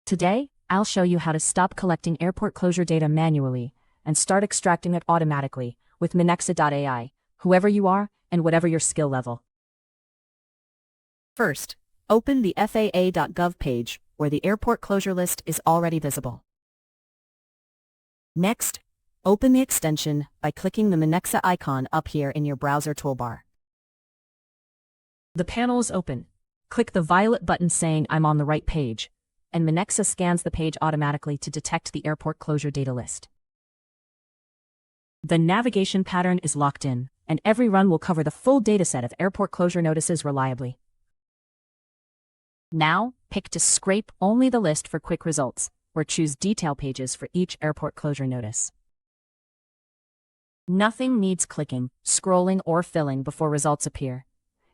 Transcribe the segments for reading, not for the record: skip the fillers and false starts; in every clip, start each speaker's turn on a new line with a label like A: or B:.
A: Today, I'll show you how to stop collecting airport closure data manually and start extracting it automatically with Minexa.ai, whoever you are and whatever your skill level. First, open the faa.gov page where the airport closure list is already visible. Next, open the extension by clicking the Minexa icon up here in your browser toolbar. The panel is open. Click the violet button saying I'm on the right page, and Minexa scans the page automatically to detect the airport closure data list. The navigation pattern is locked in, and every run will cover the full dataset of airport closure notices reliably. Now, pick to scrape only the list for quick results, or choose detail pages for each airport closure notice. Nothing needs clicking, scrolling, or filling before results appear.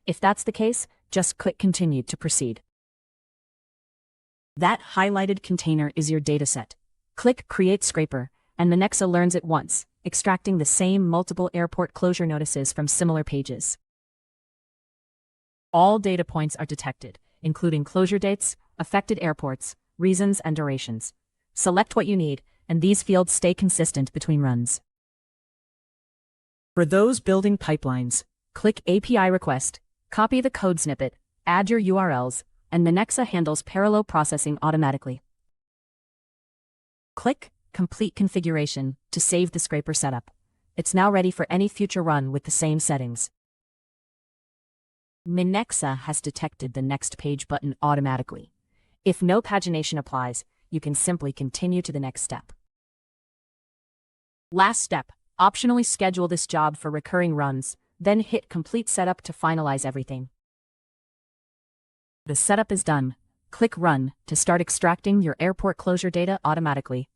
A: If that's the case, just click Continue to proceed. That highlighted container is your dataset. Click Create Scraper, and Minexa learns it once, extracting the same multiple airport closure notices from similar pages. All data points are detected, including closure dates, affected airports, reasons, and durations. Select what you need, and these fields stay consistent between runs. For those building pipelines, click API Request, copy the code snippet, add your URLs, and Minexa handles parallel processing automatically. Click Complete Configuration to save the scraper setup. It's now ready for any future run with the same settings. Minexa has detected the Next Page button automatically. If no pagination applies, you can simply continue to the next step. Last step, optionally schedule this job for recurring runs, then hit Complete Setup to finalize everything. The setup is done. Click Run to start extracting your airport closure data automatically.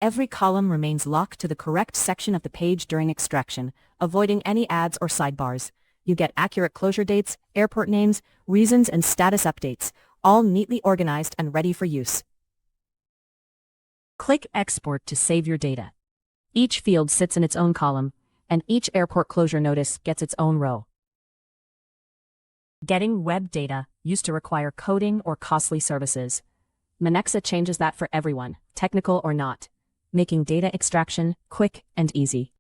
A: Every column remains locked to the correct section of the page during extraction, avoiding any ads or sidebars. You get accurate closure dates, airport names, reasons, and status updates, all neatly organized and ready for use. Click Export to save your data. Each field sits in its own column, and each airport closure notice gets its own row. Getting web data used to require coding or costly services. Minexa changes that for everyone, technical or not, making data extraction quick and easy.